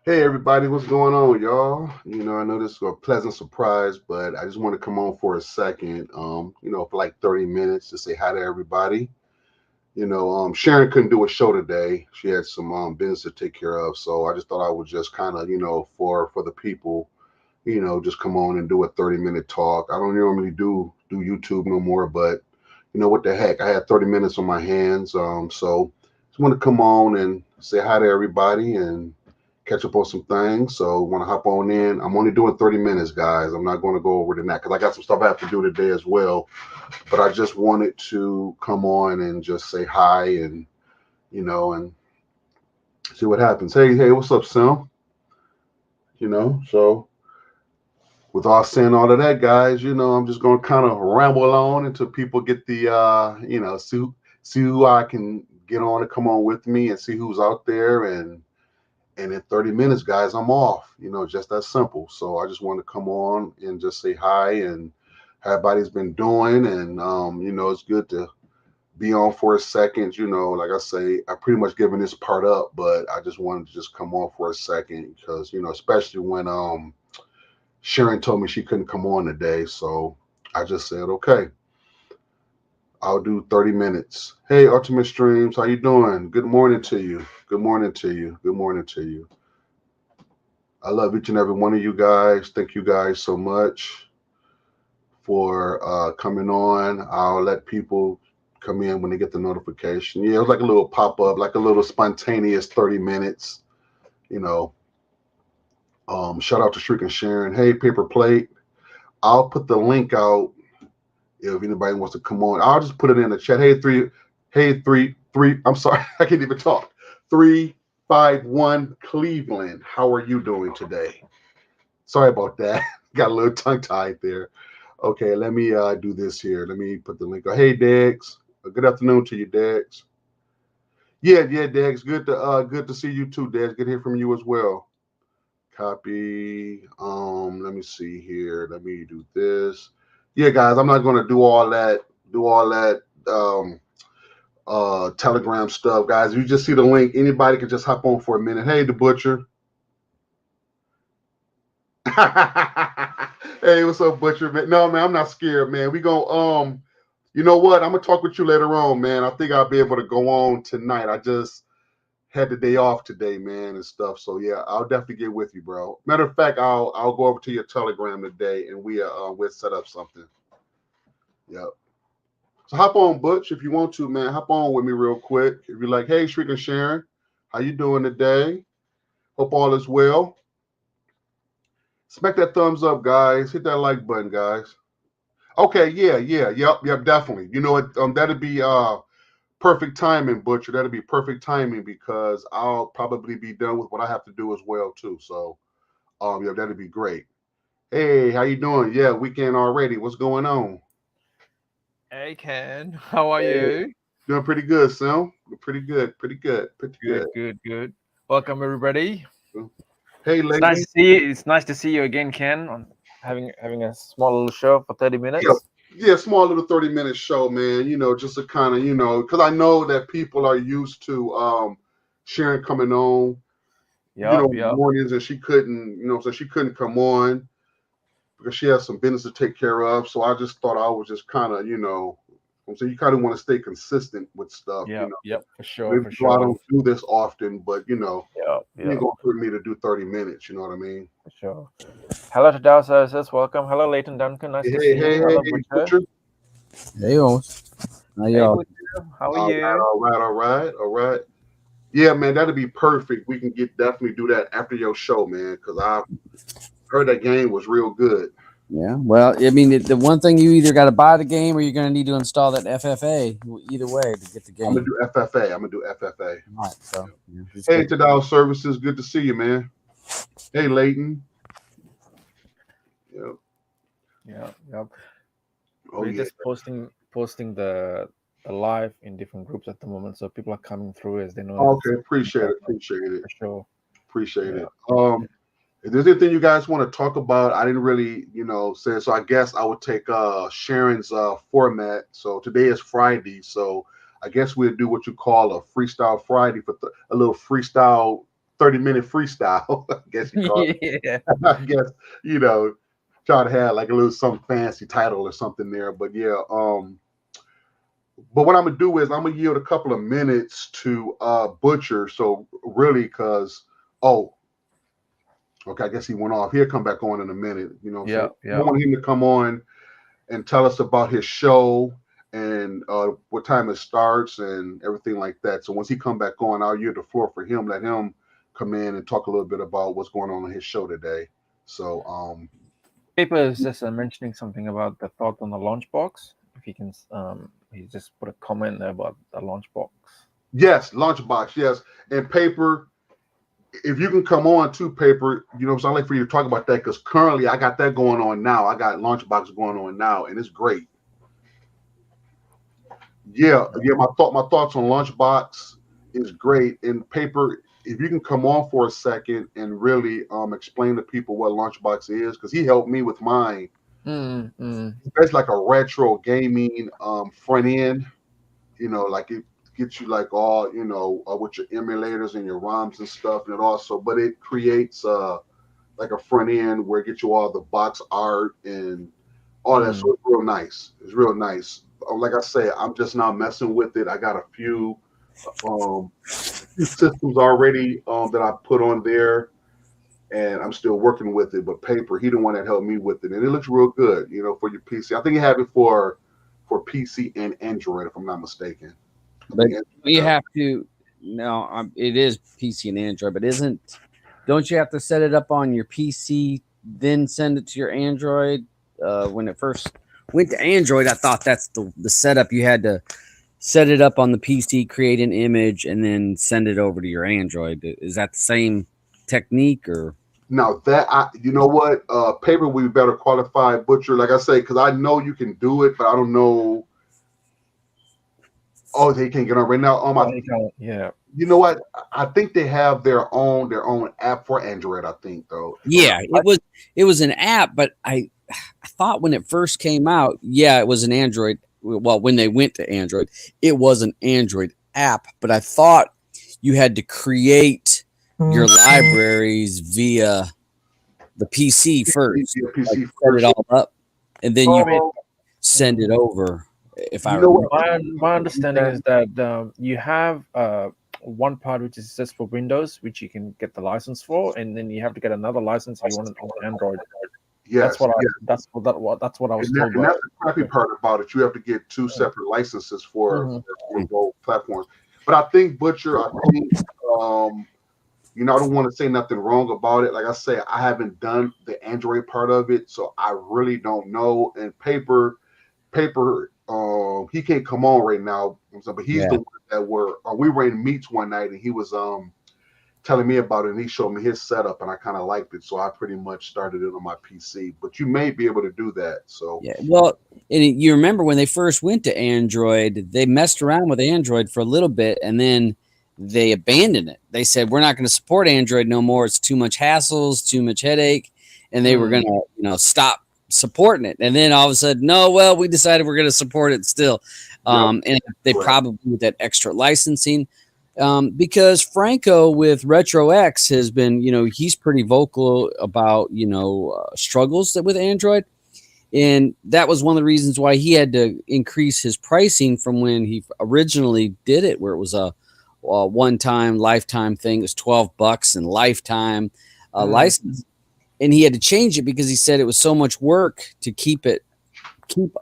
Hey everybody, what's going on, y'all? I know this is a pleasant surprise, but I just want to come on for a second, for like 30 minutes to say hi to everybody. Sharon couldn't do a show today. She had some business to take care of, so I just thought I would just kind of, for the people, just come on and do a 30-minute talk. I don't normally do YouTube no more, but what the heck? I had 30 minutes on my hands, so just want to come on and say hi to everybody and catch up on some things. So want to hop on in. I'm only doing 30 minutes, guys. I'm not going to go over than that because I got some stuff I have to do today as well. But I just wanted to come on and just say hi and see what happens. Hey, what's up, Sam? So with all saying all of that, guys, I'm just going to kind of ramble on until people get the, see who I can get on to come on with me and see who's out there and in 30 minutes, guys, I'm off. Just that simple. So I just want to come on and just say hi and how everybody's been doing. And it's good to be on for a second. Like I say, I pretty much given this part up, but I just wanted to just come on for a second because especially when Sharon told me she couldn't come on today. So I just said, okay, I'll do 30 minutes. Hey, Ultimate Streams, how you doing? Good morning to you. Good morning to you. Good morning to you. I love each and every one of you guys. Thank you guys so much for coming on. I'll let people come in when they get the notification. Yeah, it was like a little pop up, like a little spontaneous 30 minutes. You know, shout out to Shriek and Sharon. Hey, Paper Plate. I'll put the link out if anybody wants to come on. I'll just put it in the chat. Hey, three. I'm sorry, I can't even talk. 351 Cleveland. How are you doing today? Sorry about that. Got a little tongue tied there. Okay, let me do this here. Let me put the link. Hey, Dex. Good afternoon to you, Dex. Yeah, Dex. Good to see you too, Dex. Good to hear from you as well. Copy. Let me see here. Let me do this. Yeah, guys, I'm not gonna do all that Telegram stuff, guys. You just see the link. Anybody can just hop on for a minute. Hey, the butcher. Hey, what's up, Butcher? Man? No, man, I'm not scared, man. We go. You know what? I'm gonna talk with you later on, man. I think I'll be able to go on tonight. I just had the day off today, man, and stuff. So yeah, I'll definitely get with you, bro. Matter of fact, I'll go over to your Telegram today, and we'll set up something. Yep. So hop on, Butch, if you want to, man. Hop on with me real quick. If you're like, hey, Shriek and Sharon, how you doing today? Hope all is well. Smack that thumbs up, guys. Hit that like button, guys. Okay, yep, definitely. You know what? That'd be perfect timing, Butcher. That'd be perfect timing because I'll probably be done with what I have to do as well too. So, yeah, that'd be great. Hey, how you doing? Yeah, weekend already. What's going on? Hey Ken, how are Hey, you? doing pretty good, Sam. Pretty good, pretty good, pretty good. Good. Welcome everybody. Hey, It's nice Leighton. to see you. It's nice to see you again, Ken. On having a small little show for 30 Yeah, minutes. yeah, small little 30-minute show, man. Just to kind of, because I know that people are used to Sharon coming on, Yep. mornings, and she couldn't, so she couldn't come on because she has some business to take care of. So I just thought I was just kind of, so you kind of want to stay consistent with stuff, Yep. Maybe For so I sure. don't do this often, but you ain't Yep. gonna put me to do 30 minutes. You know what I mean? For sure. Hello to Dow Services. Welcome. Hello, Leighton Duncan. Nice to Hey, see hey, you. hey, Hello, hey, Butcher. Butcher. Hey, Owens. How Hey, y'all? Butcher. How are All right, you? all right, all right, all right. Yeah, man, that'd be perfect. We can get definitely do that after your show, man, because I heard that game was real good. Yeah. Well, I mean, the one thing you either got to buy the game or you're going to need to install that FFA. Either way to get the I'm gonna game. do FFA. I'm gonna do FFA. All right. So just Hey, get. Tadal Services, good to see you, man. Hey, Leighton. Yeah. Yep. Oh We're yeah. just posting the live in different groups at the moment, so people are coming through as they know that Okay, it's appreciate it. happening. Appreciate it. For sure. Appreciate Yeah. it. If there's anything you guys want to talk about, I didn't really, say. So I guess I would take Sharon's format. So today is Friday, so I guess we'll do what you call a freestyle Friday for a little freestyle 30-minute freestyle. I guess you call it. Yeah. I guess, you know, try to have like a little some fancy title or something there. But yeah, but what I'm gonna do is I'm gonna yield a couple of minutes to Butcher. So really, cause okay, I guess he went off. He'll come back on in a minute. You know what I'm saying? Yeah. I want him to come on and tell us about his show and what time it starts and everything like that. So once he come back on, I'll yield the floor for him. Let him come in and talk a little bit about what's going on his show today. So Paper is just mentioning something about the thought on the Launchbox. If he can, he just put a comment there about the Launchbox. yes, Launchbox, yes. And Paper, if you can come on to Paper, you know, so I'd like for you to talk about that because currently I got that going on now. I got Launchbox going on now, and it's great. Yeah. My thoughts on Launchbox is great. And Paper, if you can come on for a second and really explain to people what Launchbox is, because he helped me with mine. It's like a retro gaming front end. You know, like it gets you like all, you know, with your emulators and your ROMs and stuff, and but it creates like a front end where it gets you all the box art and all that. So it's real nice. It's real nice. Like I say, I'm just now messing with it. I got a few systems already that I put on there, and I'm still working with it. But Paper, he the one that helped me with it, and it looks real good, you know, for your PC. I think you have it for PC and Android, if I'm not mistaken. But you have to. No, it is PC and Android, but don't you have to set it up on your PC, then send it to your Android? When it first went to Android, I thought that's the setup. You had to set it up on the PC, create an image, and then send it over to your Android. Is that the same technique or? Now that you know what, Paper, we better qualify Butcher, like I say, because I know you can do it, but I don't know. Oh, they can't get on right now. Yeah. You know what? I think they have their own app for Android. I think though. Yeah, it was an app, but I thought when it first came out, yeah, it was an Android. Well, when they went to Android, it was an Android app, but I thought you had to create your libraries via the PC first. Set it all up, and then you send it over. If I remember. My understanding is that you have one part which is just for Windows, which you can get the license for, and then you have to get another license if you want it on Android. Yes, that's what I was told. And that's the crappy part about it. You have to get two separate licenses for both platforms. But I think Butcher, you know, I don't want to say nothing wrong about it. Like I say, I haven't done the Android part of it, so I really don't know. And Paper, he can't come on right now, but he's the one that we were in meets one night, and he was telling me about it, and he showed me his setup, and I kind of liked it, so I pretty much started it on my PC. But you may be able to do that. So yeah, well, and you remember when they first went to Android, they messed around with Android for a little bit, and then they abandoned it. They said, we're not going to support Android no more. It's too much hassles, too much headache, and they were going to, stop supporting it. And then all of a sudden, we decided we're going to support it still. And they probably with that extra licensing, because Franco with RetroX has been, he's pretty vocal about, struggles with Android. And that was one of the reasons why he had to increase his pricing from when he originally did it, where it was a one-time lifetime thing. It was $12 and lifetime license. And he had to change it because he said it was so much work to keep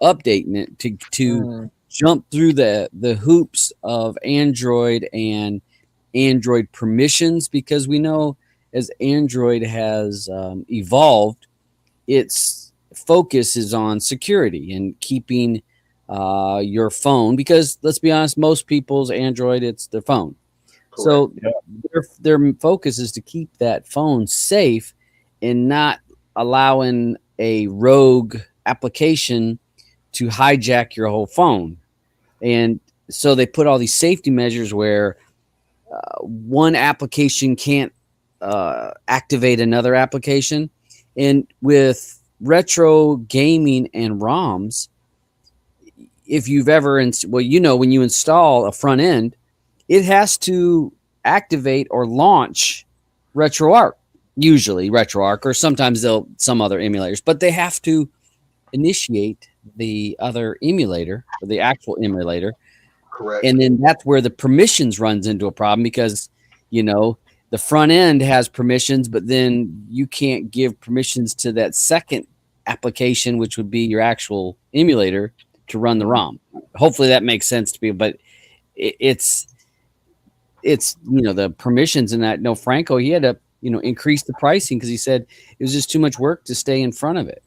updating it, to jump through the hoops of Android and Android permissions, because we know as Android has evolved, its focus is on security and keeping your phone, because let's be honest, most people's Android, it's their phone. Correct. So their focus is to keep that phone safe and not allowing a rogue application to hijack your whole phone. And so they put all these safety measures where one application can't activate another application. And with retro gaming and ROMs, if you've ever, when you install a front end, it has to activate or launch RetroArch, usually RetroArch, or sometimes they'll some other emulators, but they have to initiate the other emulator or the actual emulator. Correct. And then that's where the permissions runs into a problem because, you know, the front end has permissions, but then you can't give permissions to that second application, which would be your actual emulator to run the ROM. Hopefully that makes sense to people, but it's you know, the permissions in that. No, Franco, he had to, you know, increase the pricing because he said it was just too much work to stay in front of it.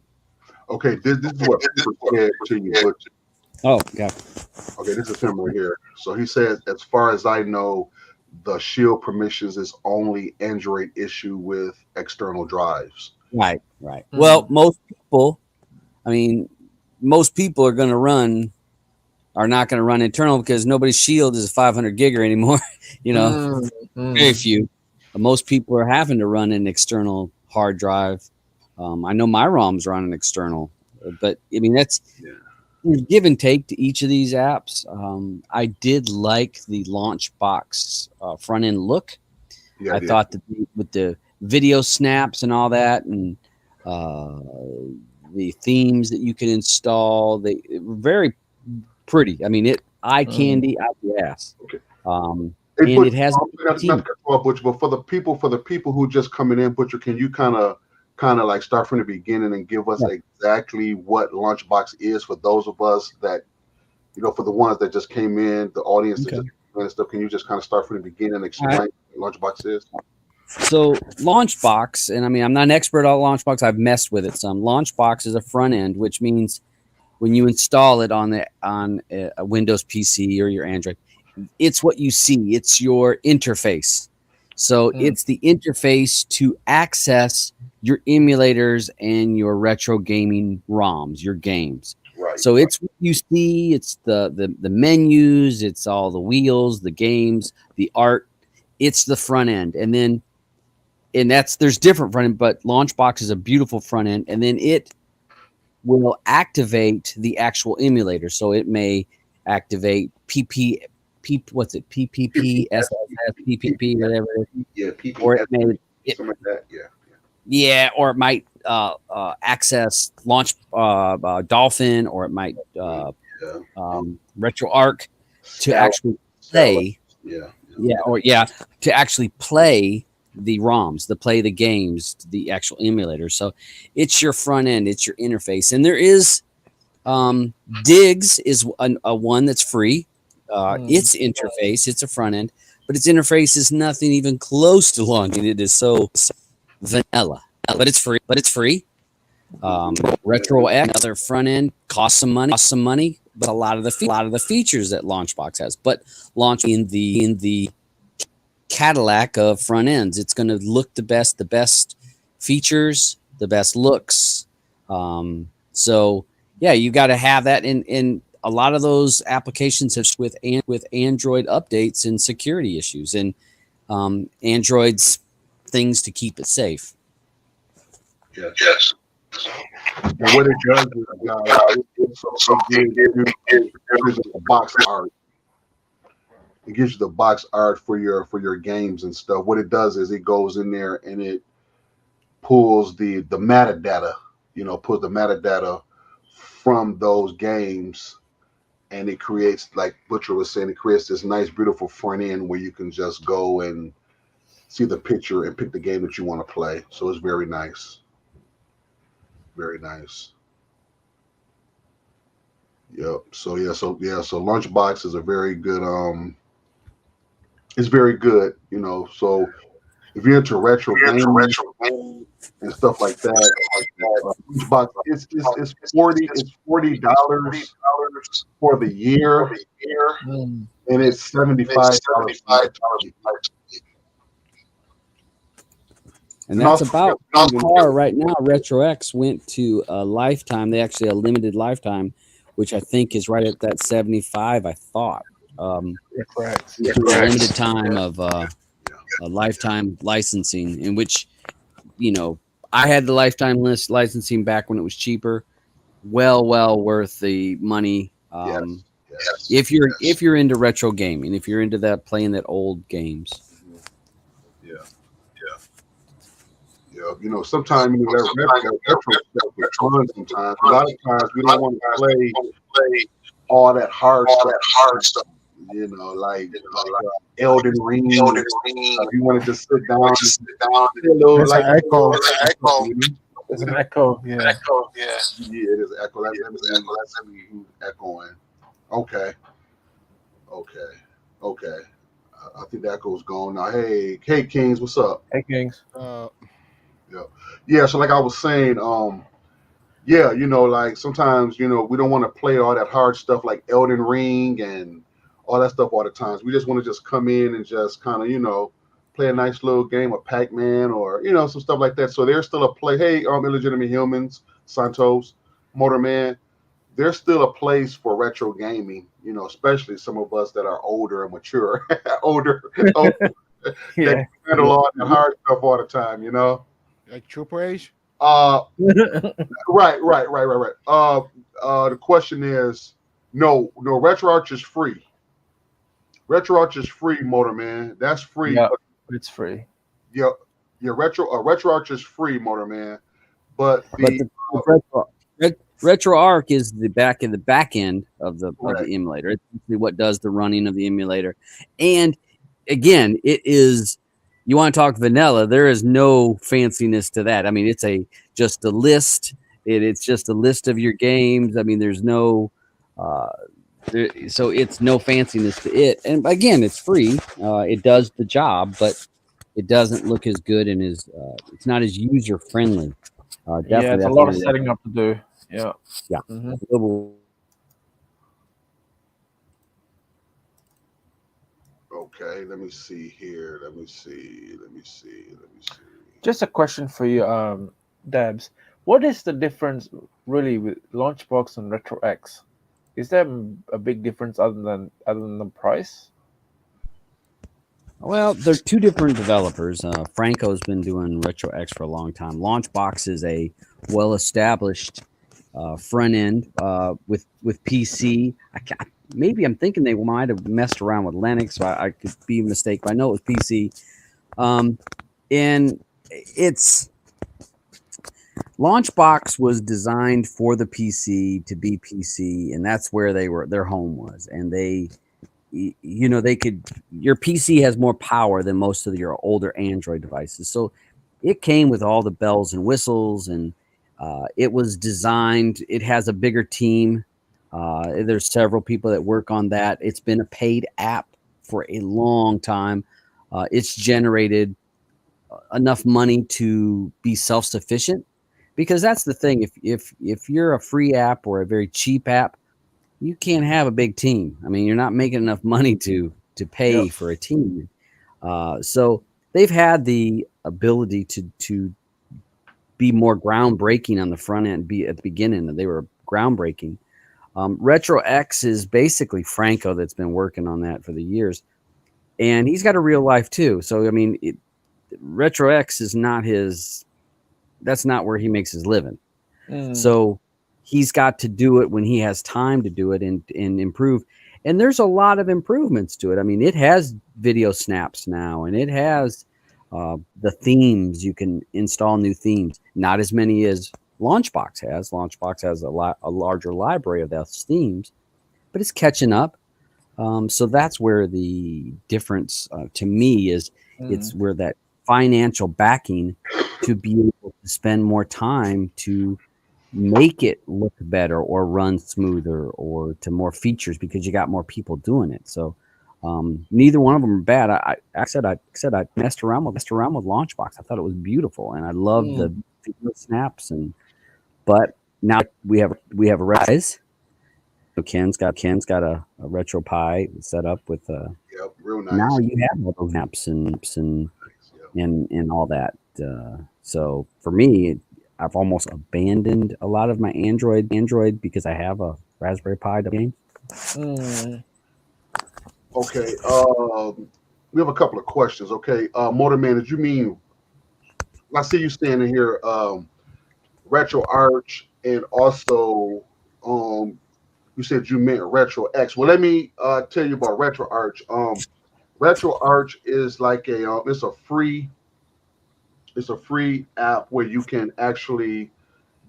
Okay, this is what people said to you, Butch. Oh, yeah. Okay, this is him right here. So he says, as far as I know, the Shield permissions is only Android issue with external drives. Right. Well, most people are not going to run internal because nobody's Shield is a 500 gigger anymore. You know, very few. Most people are having to run an external hard drive. I know my ROMs run an external, but I mean, that's give and take to each of these apps. I did like the Launchbox front end look. Yeah, I thought that with the video snaps and all that, and the themes that you can install, they were very pretty. I mean, eye candy out the ass. Okay. And it has but for the people who just coming in, Butcher, can you kind of like start from the beginning and give us exactly what Launchbox is for those of us that, you know, for the ones that just came in, the audience that just came in and stuff. Can you just kind of start from the beginning and explain what Launchbox is? So Launchbox, and I mean, I'm not an expert on Launchbox. I've messed with it some. Launchbox is a front end, which means when you install it on a Windows PC or your Android, it's what you see. It's your interface. So it's the interface to access your emulators and your retro gaming ROMs, your games. Right. So it's what you see. It's the menus. It's all the wheels, the games, the art. It's the front end, and there's different front end, but Launchbox is a beautiful front end, and then it will activate the actual emulator. So it may activate PPP, SSS, PPP, whatever it is. Yeah, PPP, or it may something like that. Yeah, or it might access Launch Dolphin, or it might RetroArch to actually play. To actually play the ROMs, to play the games, the actual emulator. So it's your front end, it's your interface, and there is Diggs is a one that's free. Its interface, it's a front end, but its interface is nothing even close to launching. It is so vanilla, but it's free. RetroX, another front end, costs some money, but a lot of the features that Launchbox has. But launch in the Cadillac of front ends, it's going to look the best features, the best looks. So yeah, you got to have that. In a lot of those applications have with Android updates and security issues, and Android's things to keep it safe. Yes. And what it does is, the box art. It gives you the box art for your games and stuff. What it does is it goes in there and it pulls the metadata, pulls the metadata from those games, and it creates, like Butcher was saying, it creates this nice, beautiful front end where you can just go and see the picture and pick the game that you want to play. So it's very nice. Very nice. Yep. So Launchbox is a very good it's very good, so if you're into retro gaming and stuff like that, Launchbox it's $40 for the year, and it's $75. And that's about par right now. RetroX went to a lifetime. They actually a limited lifetime, which I think is right at that 75. I thought. Correct. A limited time of a lifetime licensing, in which, I had the lifetime licensing back when it was cheaper. Well worth the money. If you're into retro gaming, if you're into that playing that old games. Yeah, you know, sometimes that retro stuff is fun. Sometimes, a lot of times we don't want to play all that hard stuff. You know, like Elden Ring. If you want to just sit down, There's an echo. There's an echo. Yeah. Yeah, there's an echo. That's me who's echoing. Okay. I think that echo's gone now. Hey, Kings, what's up? Hey, Kings. Yeah. So like I was saying, yeah, you know, like sometimes, you know, we don't want to play all that hard stuff like Elden Ring and all that stuff all the times. We just want to just come in and just kind of, you know, play a nice little game of Pac-Man or, you know, some stuff like that. So there's still a play. Hey, Illegitimate Humans, Santos, Motorman, there's still a place for retro gaming, you know, especially some of us that are older and mature, older Yeah. that handle all the hard stuff all the time, you know. Like Trooper Age? Right. The question is, no, Retroarch is free. Retroarch is free, Motorman. That's free. Yeah, it's free. Yeah, Retroarch is free, Motorman. But Retroarch is the back end of the emulator. It's what does the running of the emulator. And again, it is, you want to talk vanilla, there is no fanciness to that. I mean, it's just a list. It's just a list of your games. I mean, there's no so it's no fanciness to it. And again, it's free. It does the job, but it doesn't look as good and it's not as user friendly. Yeah, it's a lot of setting up to do. Yeah. Mm-hmm. Okay, let me see here. Let me see. Just a question for you, Dabs. What is the difference really with Launchbox and Retroarch? Is there a big difference other than the price? Well, they're two different developers. Franco's been doing Retroarch for a long time. Launchbox is a well-established front end with PC. Maybe I'm thinking they might have messed around with Linux, so I could be a mistake, but I know it was PC. And it's Launchbox was designed for the PC to be PC, and that's where their home was. And your PC has more power than most of your older Android devices. So it came with all the bells and whistles, and it was designed, it has a bigger team. There's several people that work on that. It's been a paid app for a long time. It's generated enough money to be self-sufficient, because that's the thing. If you're a free app or a very cheap app, you can't have a big team. I mean, you're not making enough money to pay for a team. So they've had the ability to be more groundbreaking on the front end. Be at the beginning, they were groundbreaking. Retroarch is basically Franco that's been working on that for the years, and he's got a real life too. So I mean, Retroarch is not his. That's not where he makes his living. So he's got to do it when he has time to do it and improve. And there's a lot of improvements to it. I mean, it has video snaps now, and it has the themes. You can install new themes. Not as many as Launchbox has. Launchbox has a larger library of those themes, but it's catching up. So that's where the difference to me is. It's where that financial backing to be able to spend more time to make it look better or run smoother or to more features, because you got more people doing it. So neither one of them are bad. I said I messed around with Launchbox. I thought it was beautiful, and I love the video snaps. But now we have a Rise. So Ken's got a RetroPie set up with real nice. Now you have all those snaps and all that. So for me, I've almost abandoned a lot of my Android because I have a Raspberry Pi game. Okay. We have a couple of questions. Okay. Motorman, did you mean, I see you standing here, Retroarch, and also you said you meant Retroarch. Well, let me tell you about Retroarch. Retroarch is like it's a free It's a free app where you can actually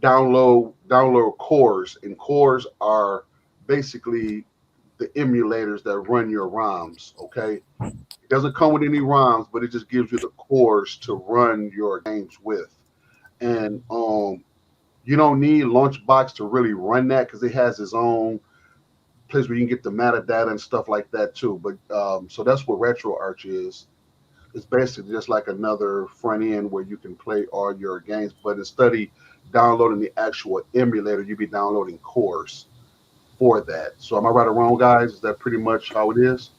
download cores, and cores are basically the emulators that run your ROMs. Okay, it doesn't come with any ROMs, but it just gives you the cores to run your games with. And you don't need Launchbox to really run that because it has its own place where you can get the metadata and stuff like that too. But so that's what Retroarch is. It's basically just like another front end where you can play all your games, but instead of downloading the actual emulator, you'd be downloading cores for that. So am I right or wrong, guys? Is that pretty much how it is?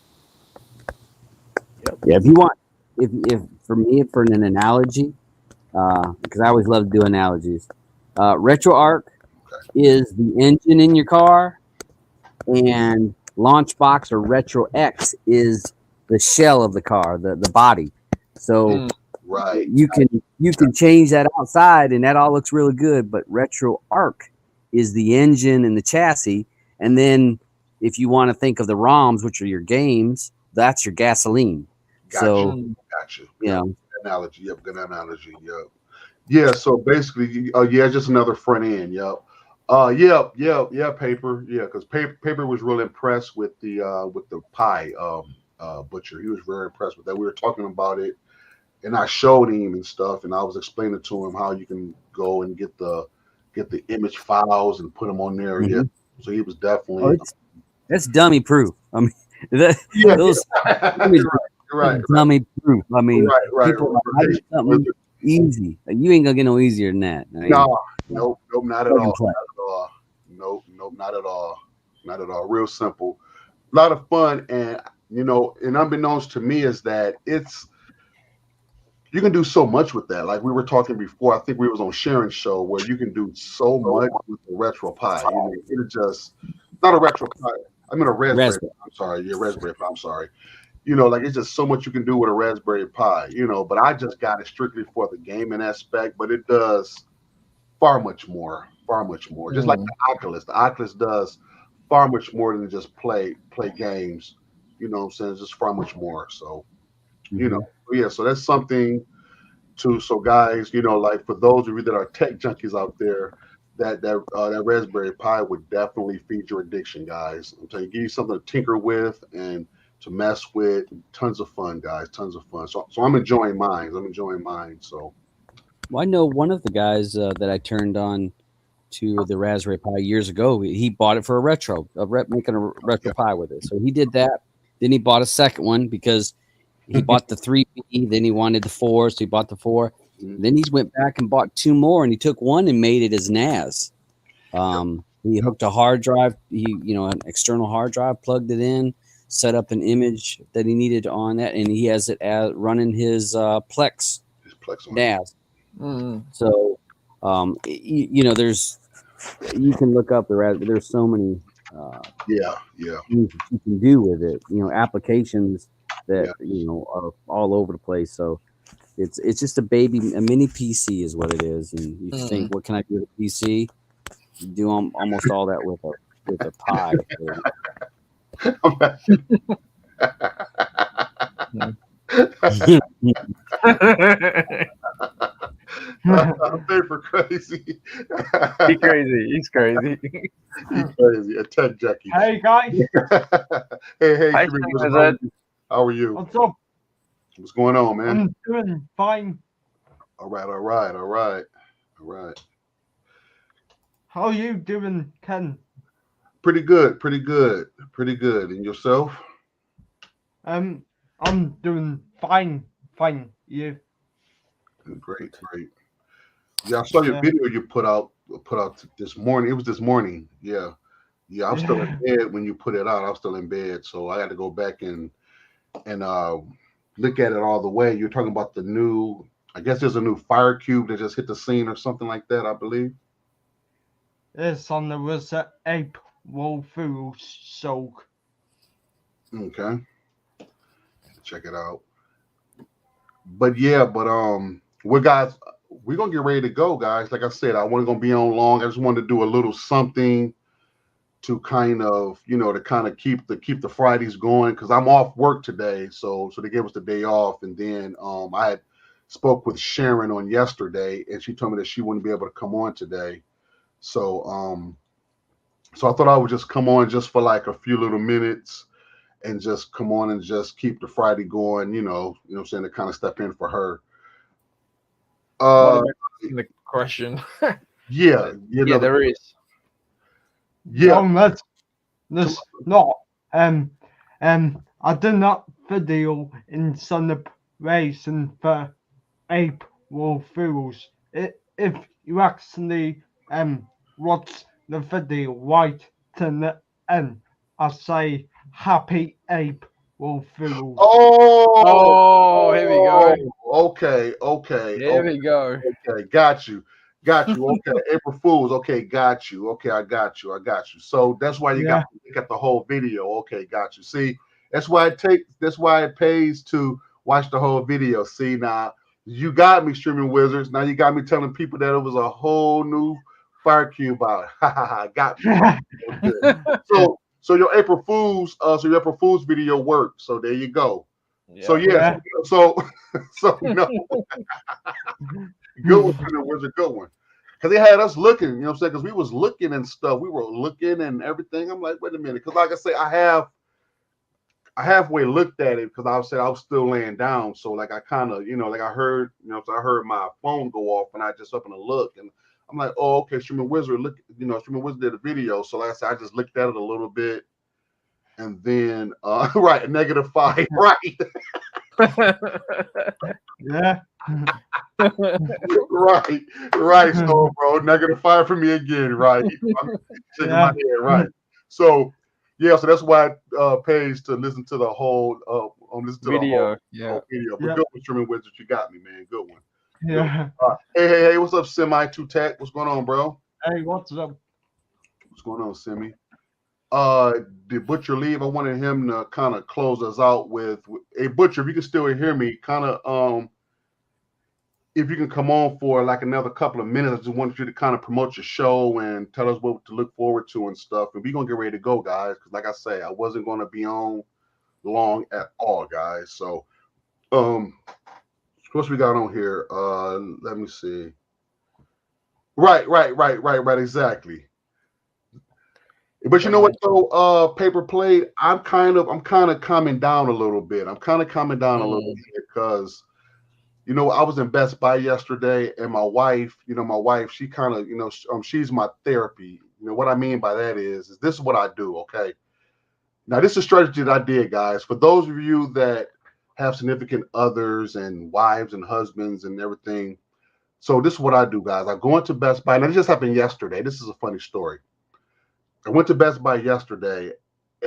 Yeah, if you want, if for me, for an analogy, because I always love to do analogies, RetroArch is the engine in your car, and Launchbox or RetroX is the shell of the car, the body. So right, you can change that outside, and that all looks really good. But RetroArch is the engine and the chassis, and then if you want to think of the ROMs, which are your games, that's your gasoline. Gotcha. You know, good analogy. Yep, good analogy. Yep. Yeah. So basically, yeah, just another front end. Yep. Yeah, paper. Yeah, because paper was real impressed with the pie butcher. He was very impressed with that. We were talking about it, and I showed him and stuff, and I was explaining to him how you can go and get the image files and put them on there. Yeah. So he was definitely. That's dummy proof. I mean, those right, dummy proof. I mean, right. People I do something easy. You ain't gonna get no easier than that. I mean, nope, not at all. Nope, not at all. Not at all. Real simple. A lot of fun, and and unbeknownst to me is that you can do so much with that. Like we were talking before, I think we was on Sharon's show where you can do so much with the RetroPie. It's just not a RetroPie. I mean a Raspberry. I'm sorry, yeah, Raspberry Pi. I'm sorry. Like it's just so much you can do with a Raspberry Pi. But I just got it strictly for the gaming aspect. But it does far much more. Just like the Oculus. The Oculus does far much more than just play games. You know what I'm saying? It's just far much more. So yeah, so that's something to. So guys, like for those of you that are tech junkies out there, that Raspberry Pi would definitely feed your addiction, guys. I'm telling you, give you something to tinker with and to mess with. Tons of fun, guys. Tons of fun. So I'm enjoying mine. So well, I know one of the guys that I turned on to the Raspberry Pi years ago. He bought it for making a retro Pi with it. So he did that. Then he bought a second one because he bought the 3B. Then he wanted the 4, so he bought the 4. Then he went back and bought 2 more, and he took one and made it his NAS. He hooked a hard drive, an external hard drive, plugged it in, set up an image that he needed on that, and he has it running his Plex NAS. So, you can look up there's so many things that you can do with it. Applications that are all over the place. So it's just a mini PC is what it is. And you think, what can I do with a PC? You do almost all that with a Pi. Paper crazy. He's crazy. He's crazy. A tech junkie. Hey guys. hey. Hi, how are you? What's up? What's going on, man? I'm doing fine. All right. How are you doing, Ken? Pretty good. And yourself? I'm doing fine. You? Great. Yeah, I saw your video you put out this morning. It was this morning. Yeah. I'm still in bed when you put it out. I'm still in bed, so I had to go back and look at it all the way. You're talking about the new. I guess there's a new fire cube that just hit the scene or something like that. I believe. It's on the Reset Ape Wolfu Soak. Okay. Check it out. But we're gonna get ready to go, guys. Like I said, I wasn't gonna be on long. I just wanted to do a little something to kind of keep the Fridays going because I'm off work today. So they gave us the day off, and then I had spoke with Sharon on yesterday, and she told me that she wouldn't be able to come on today. So so I thought I would just come on just for like a few little minutes and just come on and just keep the Friday going, you know what I'm saying, to kind of step in for her. What about the question? Yeah, there is. Yeah. No, that's not. I did not video in celebration for April Fools. If you actually watch the video right to the end, I say Happy April Fools. Oh, here we go. Okay. Here we go. Okay, got you. Okay, April Fools. Okay, got you. Okay, I got you. So that's why you got to look at the whole video. Okay, got you. See, that's why it pays to watch the whole video. See, now you got me, streaming wizards. Now you got me telling people that it was a whole new fire cube out. Got me. So your April Fools video worked. So there you go. Yeah. So yes, so no. Good one, it was a good one. Because they had us looking, you know what I'm saying? Because we was looking and stuff. We were looking and everything. I'm like, wait a minute. Because like I say, I halfway looked at it because I was still laying down. So like I kind of, like I heard, I heard my phone go off and I just up and look. And I'm like, oh, okay, Streaming Wizard, look, Streaming Wizard did a video. So like I said, I just looked at it a little bit. And then, right, -5, right. Yeah. right. So, bro, -5 for me again, right? I'm shaking my head, right? So, yeah. So that's why it pays to listen to the whole, video. Whole video. But good one, Streaming Wizard, you got me, man. Good one. Yeah. Hey, what's up, Semi 2 Tech? What's going on, bro? Hey, what's up? What's going on, Semi? Did Butcher leave? I wanted him to kind of close us out with a Butcher. If you can still hear me, kind of if you can come on for like another couple of minutes, I just wanted you to kind of promote your show and tell us what to look forward to and stuff. And we're gonna get ready to go, guys, because like I say, I wasn't gonna be on long at all, guys. So what we got on here? Let me see. Right, exactly. But you know what though, Paper Plate, I'm kind of calming down a little bit. I'm kind of calming down a little bit because I was in Best Buy yesterday, and my wife, she kind of, she's my therapy. What I mean by that is this is what I do, okay? Now, this is a strategy that I did, guys. For those of you that have significant others and wives and husbands and everything, so this is what I do, guys. I go into Best Buy, and it just happened yesterday. This is a funny story. I went to Best Buy yesterday,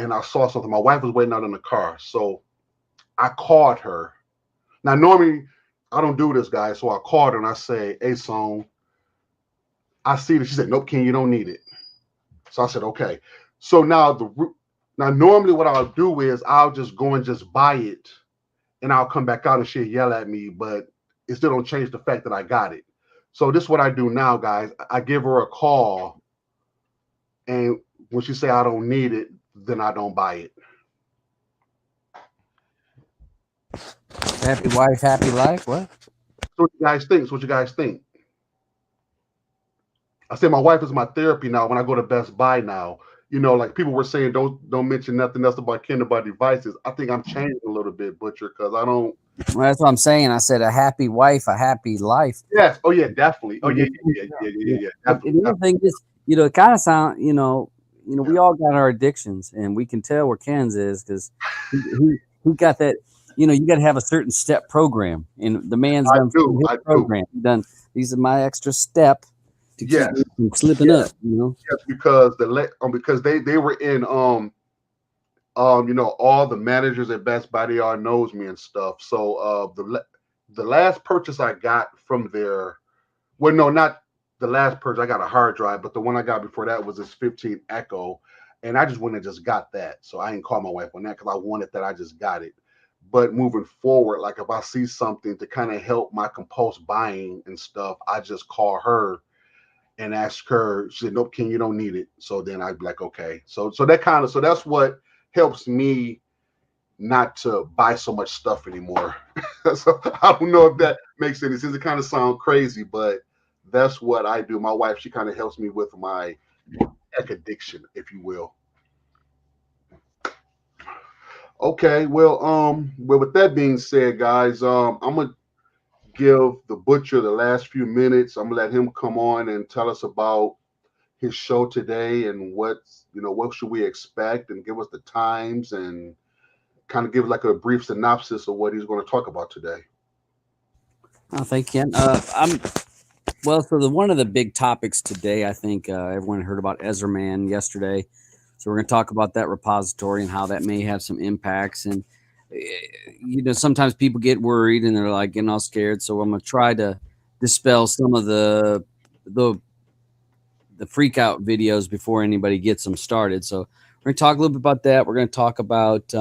and I saw something. My wife was waiting out in the car, so I called her. Now, normally, I don't do this, guys, so I called her, and I say, hey, Son, I see that. She said, nope, King, you don't need it. So I said, okay. So now, normally what I'll do is I'll just go and just buy it, and I'll come back out, and she'll yell at me, but it still don't change the fact that I got it. So this is what I do now, guys. I give her a call, and when she say I don't need it, then I don't buy it. Happy wife, happy life. What? So what you guys think? I said my wife is my therapy now. When I go to Best Buy now, like people were saying, don't mention nothing else about Kinderbar devices. I think I'm changing a little bit, Butcher, because I don't. Well, that's what I'm saying. I said a happy wife, a happy life. Yes. Oh yeah, definitely. Oh yeah. Definitely. The other thing is, it kind of sound, we all got our addictions, and we can tell where Ken's is because he got that. You got to have a certain step program, and the man's done his program. Done. These are my extra step to keep me from slipping up. Yes, because they were in all the managers at Best Buy, they all knows me and stuff. So the last purchase I got from there, well, no, not the last purchase. I got a hard drive, but the one I got before that was this 15 Echo, and I just went and just got that. So I didn't call my wife on that because I wanted that. I just got it. But moving forward, like if I see something to kind of help my compulse buying and stuff, I just call her and ask her. She said, nope, King, you don't need it. So then I'd be like, okay. So that's what helps me not to buy so much stuff anymore. So I don't know if that makes any sense. It kind of sounds crazy, but that's what I do. My wife, she kind of helps me with my tech addiction, if you will. Okay, well, with that being said, guys, I'm gonna give the butcher the last few minutes. I'm gonna let him come on and tell us about his show today and what should we expect, and give us the times and kind of give like a brief synopsis of what he's going to talk about today. Oh, thank you, Ken. So one of the big topics today, I think everyone heard about Ezraman yesterday. So we're going to talk about that repository and how that may have some impacts. And sometimes people get worried and they're like getting all scared. So I'm going to try to dispel some of the freak out videos before anybody gets them started. So we're going to talk a little bit about that. We're going to talk about,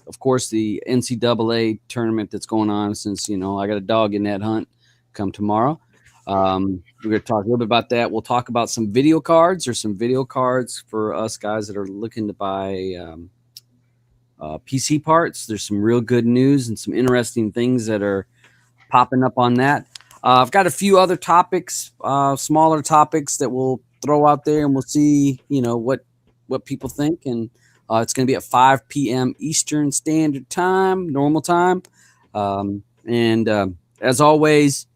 of course, the NCAA tournament that's going on, since I got a dog in that hunt come tomorrow. We're going to talk a little bit about that. We'll talk about some video cards. There's some video cards for us guys that are looking to buy PC parts. There's some real good news and some interesting things that are popping up on that. I've got a few other topics, smaller topics that we'll throw out there, and we'll see, what people think. And it's going to be at 5 p.m. Eastern Standard Time, normal time. As always,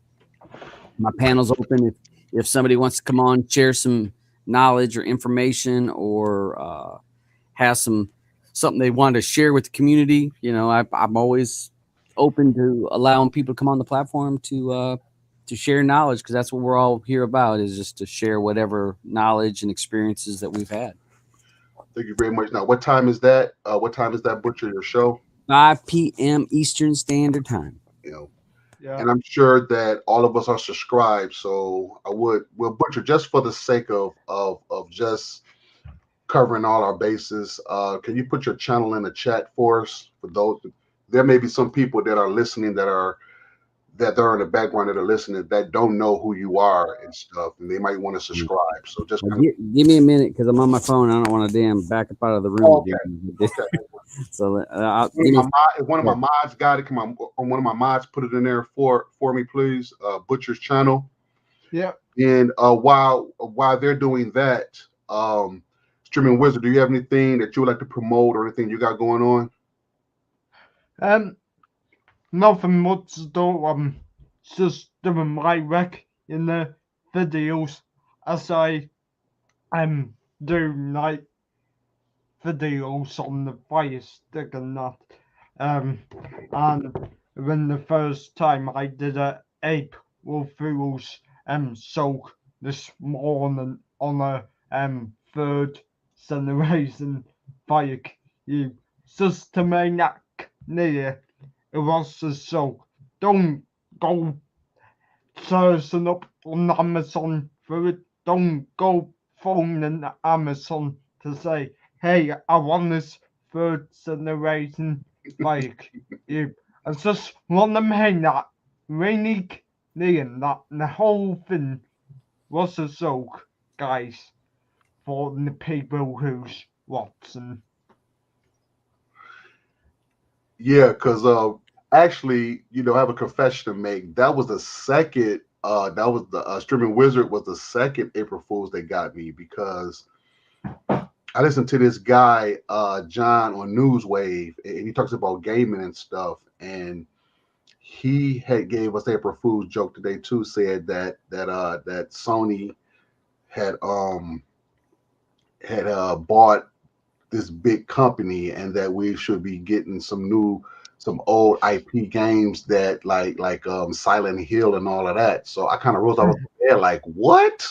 my panel's open. If somebody wants to come on, share some knowledge or information, or has something they want to share with the community, I'm always open to allowing people to come on the platform to share knowledge, because that's what we're all here about, is just to share whatever knowledge and experiences that we've had. Thank you very much. Now, what time is that? What time is that, Butcher, your show? 5 p.m. Eastern Standard Time. Yeah. And I'm sure that all of us are subscribed. So we'll Butcher, just for the sake of just covering all our bases. Can you put your channel in the chat for us? For those, there may be some people that are listening that are in the background that are listening that don't know who you are and stuff, and they might want to subscribe. So just give me a minute, because I'm on my phone. I don't want to damn back up out of the room again. Okay. So one of my mods got it. Come on, one of my mods put it in there for me, please. Butcher's channel. Yeah. And while they're doing that, Streaming Wizard, do you have anything that you would like to promote or anything you got going on? Nothing much though. I'm just doing my work in the videos as I do like videos on the Fire Stick and that. And when the first time I did a Ape Wolf's soak this morning on a third generation bike, you systematic near. It was so don't go searching up on Amazon for it. Don't go phoning Amazon to say, hey, I want this third generation bike. I just want to make that really clear that the whole thing was a joke, guys, for the people who's watching. Yeah, because actually, I have a confession to make. That was the second. That was the Streaming Wizard was the second April Fool's that got me, because I listened to this guy John on Newswave, and he talks about gaming and stuff, and he had gave us April Fool's joke today too. Said that Sony had bought this big company, and that we should be getting some old IP games that like Silent Hill and all of that. So I kind of rose out of bed like, what?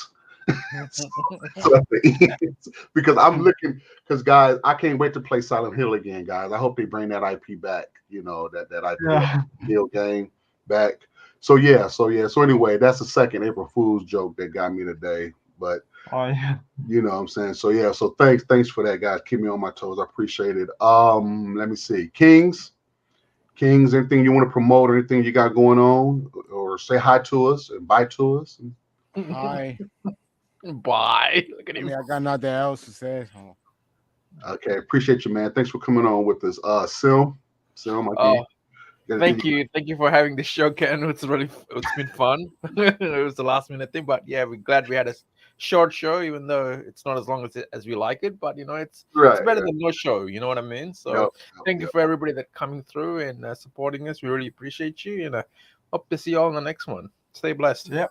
Because I'm looking, because guys, I can't wait to play Silent Hill again, guys. I hope they bring that IP back, that IP Hill game back. So anyway, that's the second April Fool's joke that got me today. But you know what I'm saying? So thanks for that, guys. Keep me on my toes. I appreciate it. Let me see. Kings, anything you want to promote, or anything you got going on, or say hi to us and bye to us? Hi. Bye. Look at him. I got nothing else to say. Okay, appreciate you, man. Thanks for coming on with us. Sim. So I'm like, Oh, gotta thank do- you for having this show, Ken. It's been fun. It was the last minute thing, but yeah, we're glad we had a short show, even though it's not as long as we like it. But it's Right, better right. than no show. You know what I mean? So Yep, thank you yep. for everybody that coming through and supporting us. We really appreciate you, and hope to see you all in the next one. Stay blessed. Yep.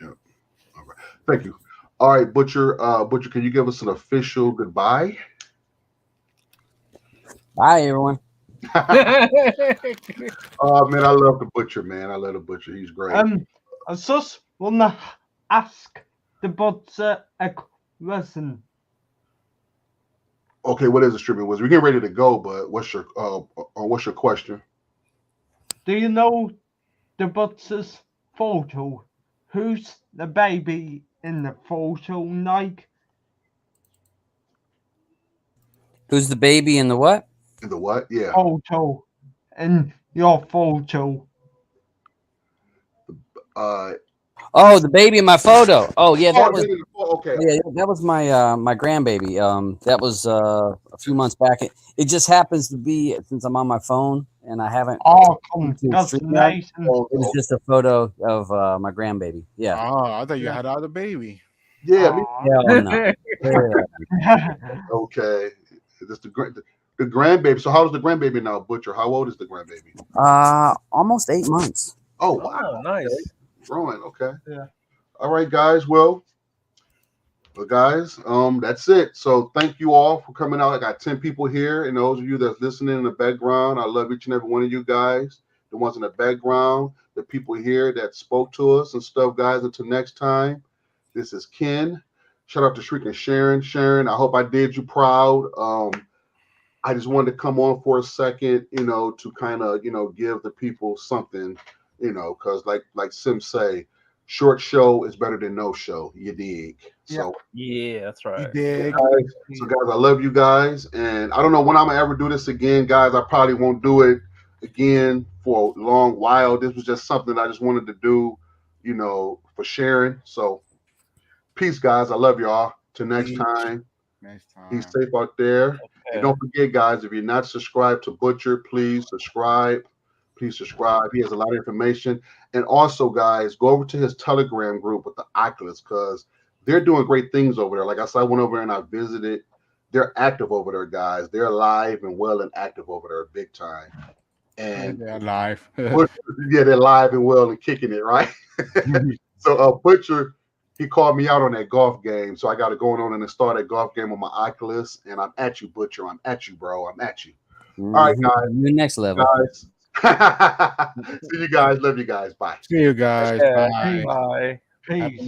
All right. Thank you. All right, Butcher. Butcher, can you give us an official goodbye? Bye, everyone. Oh man, I love the Butcher, man. I love the Butcher. He's great. I just wanna ask the Butcher a question. Okay, what is the streaming wizard? We're getting ready to go, but what's your question? Do you know the Butcher's photo? Who's the baby in the photo, Nike? Who's the baby in the what? In the what? Yeah. Photo in your photo. Oh, the baby in my photo. Oh yeah, that was okay. yeah, that was my my grandbaby. That was a few months back. It just happens to be since I'm on my phone and I haven't. Oh, That's congratulations. It was just a photo of my grandbaby. Yeah. Oh, I thought you had other baby. Yeah. Hell no. Yeah. Okay. This the grandbaby. So how is the grandbaby now, Butcher? How old is the grandbaby? Almost 8 months. Oh wow, Oh, nice. Okay. Growing. Okay. Yeah. All right, guys. Well, guys, that's it. So thank you all for coming out. I got 10 people here, and those of you that's listening in the background, I love each and every one of you guys. The ones in the background, the people here that spoke to us and stuff, guys. Until next time, this is Ken. Shout out to Shriek and Sharon. Sharon, I hope I did you proud. I just wanted to come on for a second, to kind of, give the people something, because like Sim say, short show is better than no show. You dig? So Yeah, that's right. You dig? so guys, I love you guys, and I don't know when I'm gonna ever do this again, guys. I probably won't do it again for a long while. This was just something I just wanted to do, for sharing. So peace, guys. I love y'all. Till next time. Next time. Be safe out there. And don't forget, guys, if you're not subscribed to Butcher, please subscribe. Please subscribe. He has a lot of information. And also, guys, go over to his Telegram group with the Oculus, because they're doing great things over there. Like I said, I went over there and I visited. They're active over there, guys. They're alive and well and active over there big time. And They're alive. yeah, they're live and well and kicking it, right? So Butcher, he called me out on that golf game. So I got to go on and start that golf game on my Oculus. And I'm at you, Butcher. I'm at you, bro. I'm at you. All right, guys. You're next level. Guys. See you guys. Love you guys. Bye. See you guys. Okay. Bye. Bye. Peace.